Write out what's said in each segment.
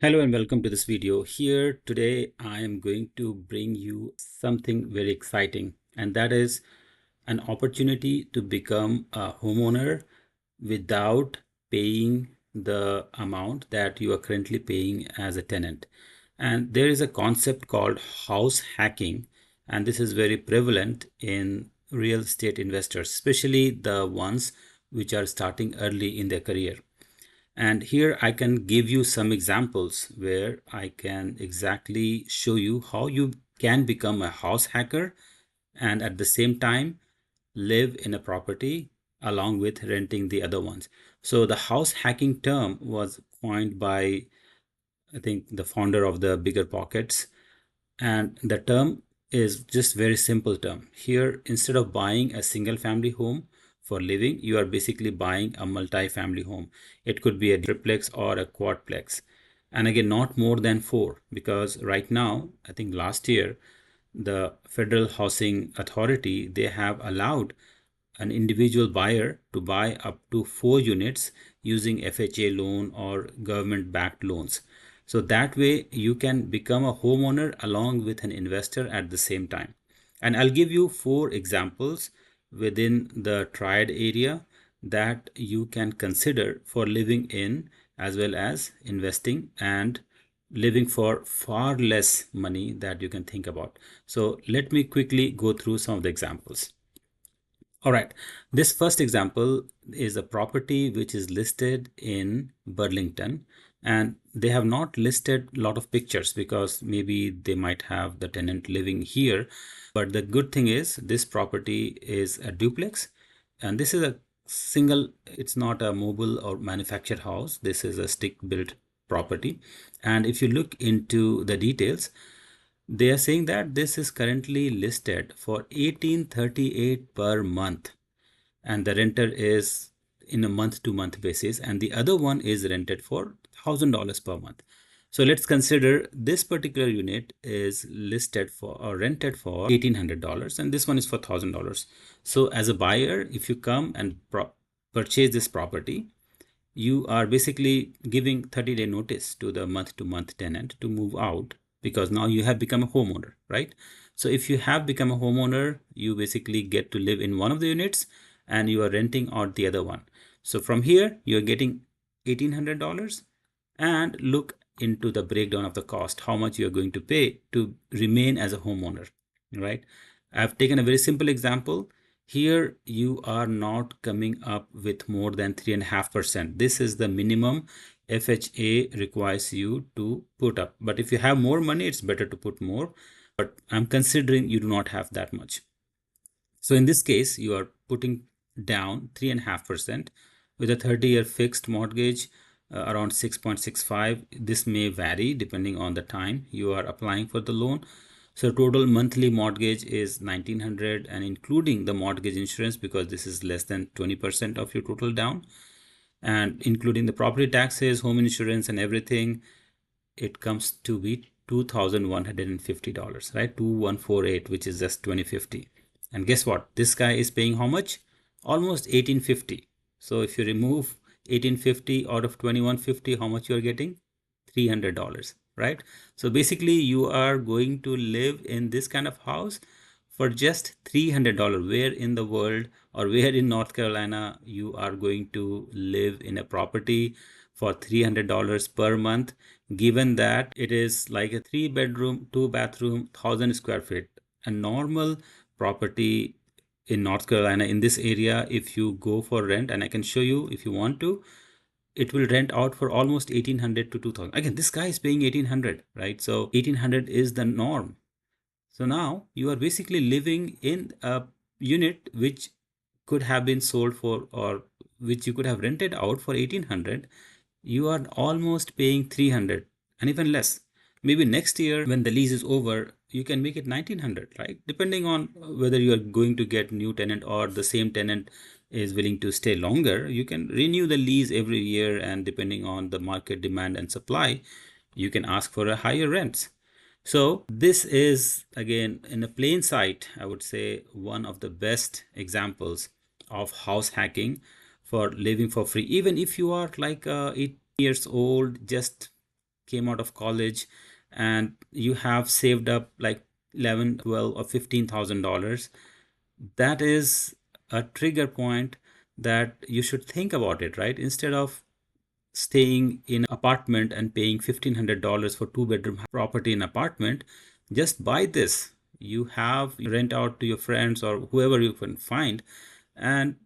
Hello and welcome to this video. Here today I am going to bring you something very exciting, and that is an opportunity to become a homeowner without paying the amount that you are currently paying as a tenant. And there is a concept called house hacking, and this is very prevalent in real estate investors, especially the ones which are starting early in their career. And here I can give you some examples where I can exactly show you how you can become a house hacker and at the same time live in a property along with renting the other ones. So the house hacking term was coined by, I think, the founder of the Bigger Pockets, and the term is just very simple term. Here, instead of buying a single family home for living, you are basically buying a multi-family home. It could be a triplex or a quadplex, and again not more than four, because right now, I think last year, the Federal Housing Authority, they have allowed an individual buyer to buy up to 4 units using FHA loan or government backed loans. So that way you can become a homeowner along with an investor at the same time. And I'll give you 4 examples within the Triad area that you can consider for living in as well as investing and living for far less money that you can think about. So let me quickly go through some of the examples. All right, this first example is a property which is listed in Burlington, and they have not listed a lot of pictures because maybe they might have the tenant living here. But the good thing is this property is a duplex, and this is a single, it's not a mobile or manufactured house. This is a stick built property. And if you look into the details, they are saying that this is currently listed for 1838 per month, and the renter is in a month to month basis, and the other one is rented for $1,000 per month. So let's consider this particular unit is listed for or rented for $1,800, and this one is for $1,000. So as a buyer, if you come and purchase this property, you are basically giving 30-day notice to the month to month tenant to move out, because now you have become a homeowner, right? So if you have become a homeowner, you basically get to live in one of the units and you are renting out the other one. So from here, you're getting $1,800, and look into the breakdown of the cost, how much you're going to pay to remain as a homeowner, right? I've taken a very simple example. Here you are not coming up with more than 3.5%. This is the minimum FHA requires you to put up. But if you have more money, it's better to put more. But I'm considering you do not have that much. So in this case, you are putting down 3.5% with a 30-year fixed mortgage around 6.65. This may vary depending on the time you are applying for the loan. So total monthly mortgage is 1,900, and including the mortgage insurance, because this is less than 20% of your total down, and including the property taxes, home insurance, and everything, it comes to be $2,150, right? 2,148, which is just 2,050. And guess what? This guy is paying how much? Almost 1,850. So if you remove 1,850 out of 2,150, how much you are getting? $300, right? So basically you are going to live in this kind of house for just $300. Where in the world or where in North Carolina you are going to live in a property for $300 per month, given that it is like a 3 bedroom, 2 bathroom, 1,000 square feet? A normal property in North Carolina in this area, if you go for rent, and I can show you if you want to, it will rent out for almost 1,800 to 2,000. Again, this guy is paying 1,800, right? So 1,800 is the norm. So now you are basically living in a unit which could have been sold for, or which you could have rented out for 1,800. You are almost paying 300 and even less. Maybe next year when the lease is over, you can make it 1,900, right? Depending on whether you are going to get new tenant or the same tenant is willing to stay longer, you can renew the lease every year, and depending on the market demand and supply, you can ask for a higher rents. So this is, again, in a plain sight, I would say one of the best examples of house hacking for living for free. Even if you are like 8 years old, just came out of college and you have saved up like 11, 12, or $15,000, that is a trigger point that you should think about it, right? Instead of staying in apartment and paying $1,500 for two-bedroom property in apartment, just buy this. You have rent out to your friends or whoever you can find, and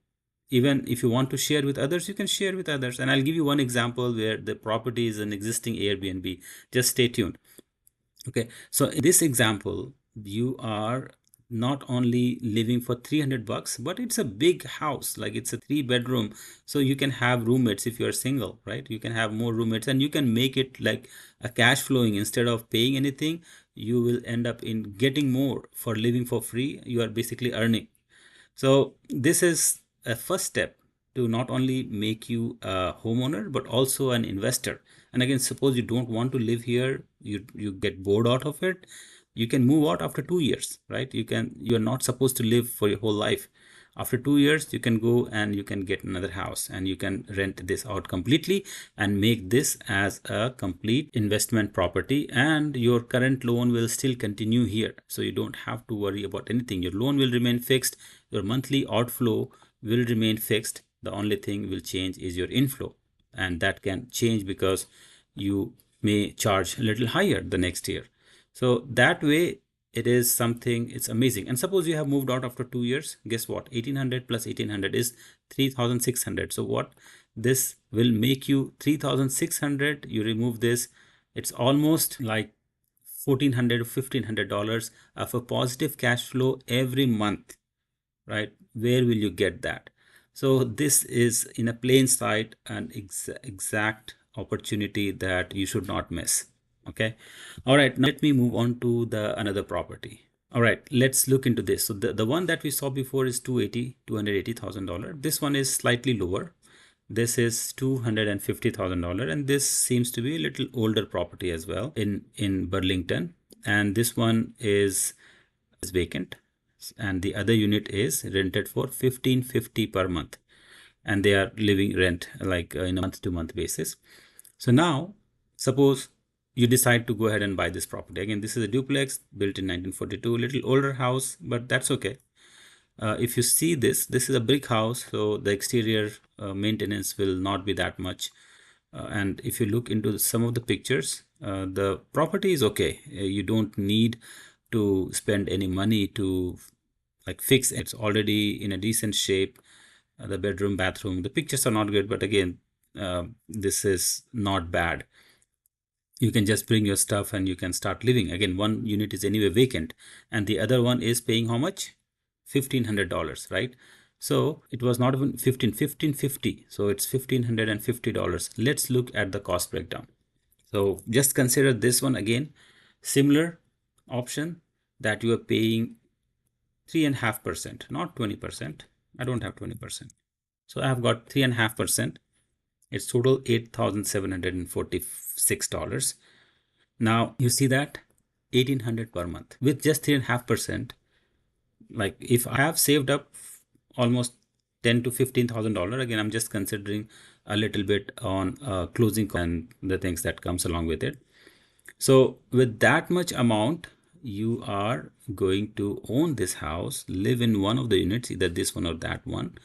even if you want to share with others, you can share with others. And I'll give you one example where the property is an existing Airbnb. Just stay tuned. Okay, so in this example, you are not only living for $300, but it's a big house, like it's a 3 bedroom. So you can have roommates if you're single, right? You can have more roommates and you can make it like a cash flowing. Instead of paying anything, you will end up in getting more for living for free. You are basically earning. So this is a first step to not only make you a homeowner, but also an investor. And again, suppose you don't want to live here, you get bored out of it, you can move out after 2 years, right? You're not supposed to live for your whole life. After 2 years, you can go and you can get another house and you can rent this out completely and make this as a complete investment property. And your current loan will still continue here. So you don't have to worry about anything. Your loan will remain fixed. Your monthly outflow will remain fixed. The only thing will change is your inflow. And that can change because you may charge a little higher the next year. So that way, it is something, it's amazing. And suppose you have moved out after 2 years, guess what? 1800 plus 1800 is 3600. So what? This will make you 3600. You remove this, it's almost like $1,400 or $1,500 of a positive cash flow every month, right? Where will you get that? So this is in a plain sight an exact opportunity that you should not miss. Okay. All right. Now let me move on to the another property. All right. Let's look into this. So the one that we saw before is $280,000. This one is slightly lower. This is $250,000, and this seems to be a little older property as well in Burlington. And this one is vacant, and the other unit is rented for $1,550 per month, and they are living rent like in a month-to-month basis. So now, suppose you decide to go ahead and buy this property. Again, this is a duplex built in 1942, little older house, but that's okay. If you see this is a brick house, so the exterior maintenance will not be that much. And if you look into some of the pictures, the property is okay. You don't need to spend any money to like fix it. It's already in a decent shape. The bedroom, bathroom, the pictures are not good, but again, this is not bad. You can just bring your stuff and you can start living. Again, one unit is anyway vacant and the other one is paying how much? $1,500, right? So it was not even 1550. So it's $1,550. Let's look at the cost breakdown. So just consider this one again, similar option that you are paying 3.5%, not 20%. I don't have 20%. So I have got 3.5%. It's total $8,746. Now you see that $1,800 per month with just 3.5%. Like if I have saved up almost $10,000 to $15,000, again, I'm just considering a little bit on closing and the things that comes along with it. So with that much amount, you are going to own this house, live in one of the units, either this one or that one.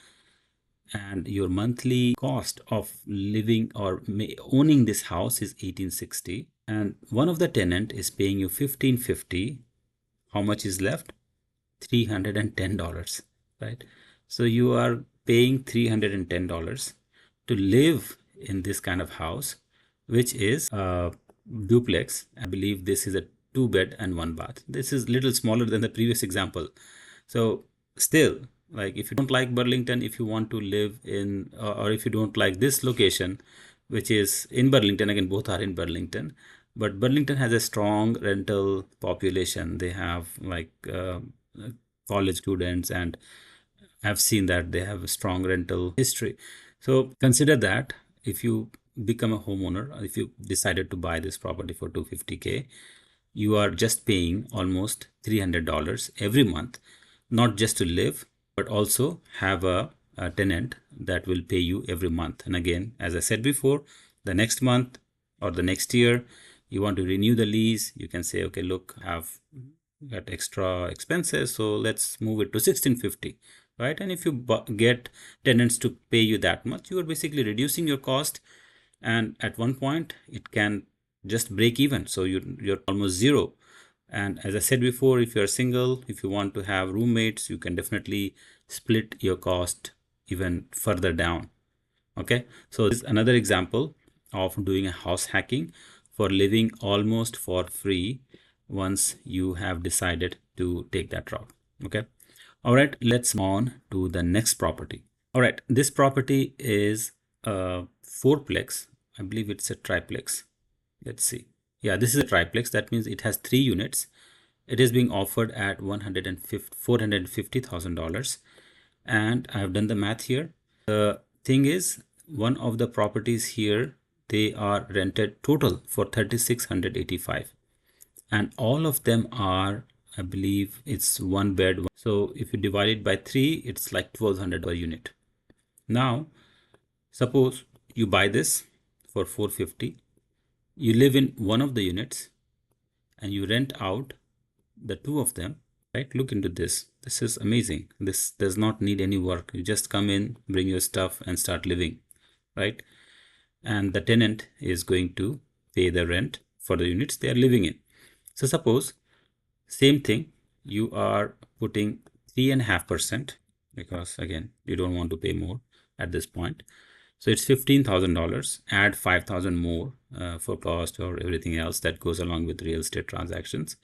And your monthly cost of living or owning this house is $1,860. And one of the tenant is paying you $1,550. How much is left? $310, right? So you are paying $310 to live in this kind of house, which is a duplex. I believe this is a 2 bed and 1 bath. This is little smaller than the previous example. So still, like if you don't like Burlington, if you want to live in, or if you don't like this location, which is in Burlington, again, both are in Burlington, but Burlington has a strong rental population. They have like college students, and I've seen that they have a strong rental history. So consider that if you become a homeowner, if you decided to buy this property for $250K, you are just paying almost $300 every month, not just to live, but also have a tenant that will pay you every month. And again, as I said before, the next month or the next year, You want to renew the lease, you can say, okay, look, I've got extra expenses, so let's move it to 1650, right? And if you get tenants to pay you that much, you are basically reducing your cost, and at one point it can just break even, so you're almost zero. And as I said before, if you're single, if you want to have roommates, you can definitely split your cost even further down. Okay, so this is another example of doing a house hacking for living almost for free once you have decided to take that route. Okay, all right, let's move on to the next property. All right, this property is a fourplex. I believe it's a triplex. Let's see. Yeah, this is a triplex. That means it has 3 units. It is being offered at $450,000. And I have done the math here. The thing is, one of the properties here, they are rented total for $3,685. And all of them are, I believe it's one bed. So if you divide it by 3, it's like $1,200 per unit. Now, suppose you buy this for $450. You live in one of the units and you rent out the 2 of them, right? Look into this. This is amazing. This does not need any work. You just come in, bring your stuff and start living, right? And the tenant is going to pay the rent for the units they are living in. So suppose same thing, you are putting 3.5%, because again, you don't want to pay more at this point. So it's $15,000, add 5,000 more for cost or everything else that goes along with real estate transactions.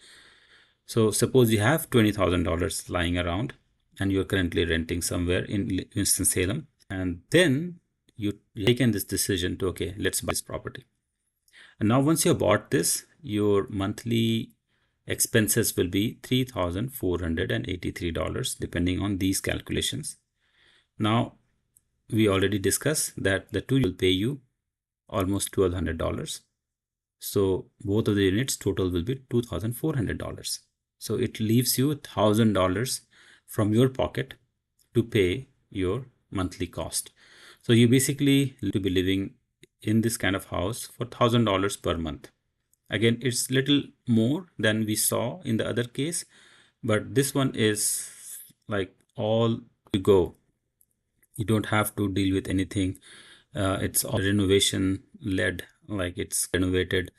So suppose you have $20,000 lying around and you're currently renting somewhere in Winston-Salem, and then you taken this decision to, okay, let's buy this property. And now once you have bought this, your monthly expenses will be $3,483 depending on these calculations. Now we already discussed that the 2 will pay you almost $1,200. So both of the units total will be $2,400. So it leaves you $1,000 from your pocket to pay your monthly cost. So you basically to be living in this kind of house for $1,000 per month. Again, it's little more than we saw in the other case, but this one is like all you go. You don't have to deal with anything. It's all renovation led, like it's renovated.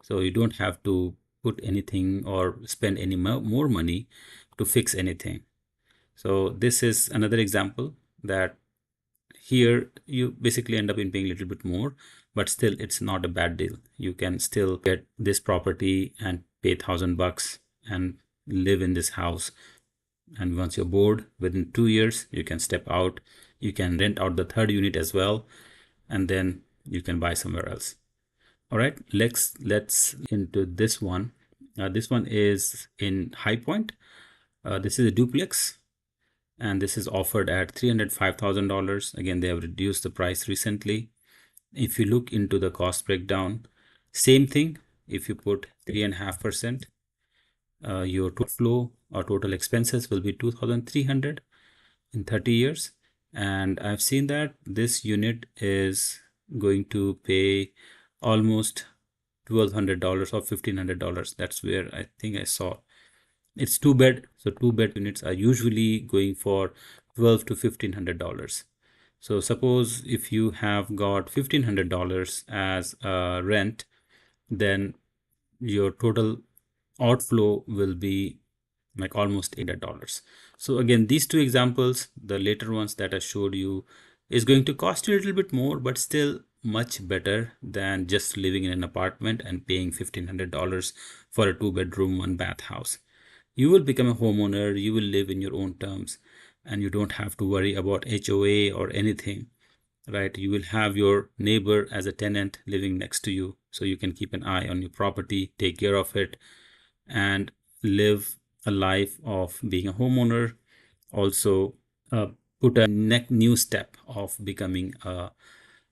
So you don't have to put anything or spend any more money to fix anything. So this is another example that here you basically end up in paying a little bit more, but still it's not a bad deal. You can still get this property and pay $1,000 and live in this house. And once you're bored, within 2 years, you can step out. You can rent out the 3rd unit as well, and then you can buy somewhere else. All right, let's into this one. This one is in High Point. This is a duplex, and this is offered at $305,000. Again, they have reduced the price recently. If you look into the cost breakdown, same thing. If you put 3.5%, your total flow or total expenses will be $2,300 in 30 years. And I've seen that this unit is going to pay almost $1,200 or $1,500. That's where I think I saw. It's 2-bed, so 2-bed units are usually going for $1,200 to $1,500. So suppose if you have got $1,500 as a rent, then your total outflow will be like almost $800. So again, these 2 examples, the later ones that I showed you, is going to cost you a little bit more, but still much better than just living in an apartment and paying $1,500 for a 2-bedroom, 1-bath house. You will become a homeowner, you will live in your own terms, and you don't have to worry about HOA or anything, right? You will have your neighbor as a tenant living next to you, so you can keep an eye on your property, take care of it, and live a life of being a homeowner. Also put a new step of becoming a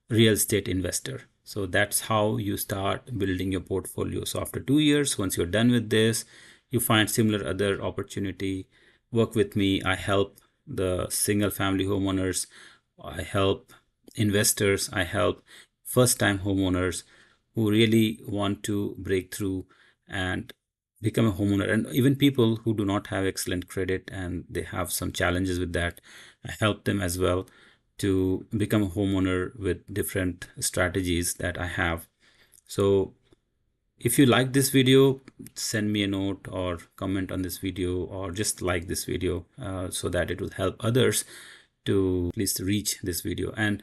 real estate investor. So that's how you start building your portfolio. So after 2 years, once you're done with this, you find similar other opportunity, work with me. I help the single family homeowners, I help investors, I help first time homeowners, who really want to break through and become a homeowner, and even people who do not have excellent credit and they have some challenges with that. I help them as well to become a homeowner with different strategies that I have. So if you like this video, send me a note or comment on this video, or just like this video, so that it will help others to at least reach this video. And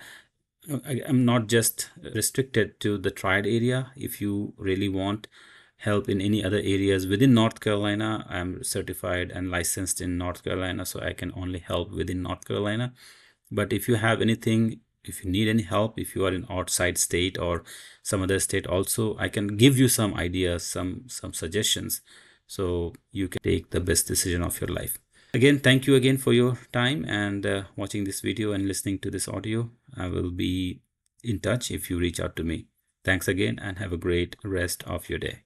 I'm not just restricted to the Triad area. If you really want help in any other areas within North Carolina, I'm certified and licensed in North Carolina, so I can only help within North Carolina. But if you have anything, if you need any help, if you are in outside state or some other state also, I can give you some ideas, some suggestions, so you can take the best decision of your life. Again, thank you again for your time and watching this video and listening to this audio. I will be in touch if you reach out to me. Thanks again and have a great rest of your day.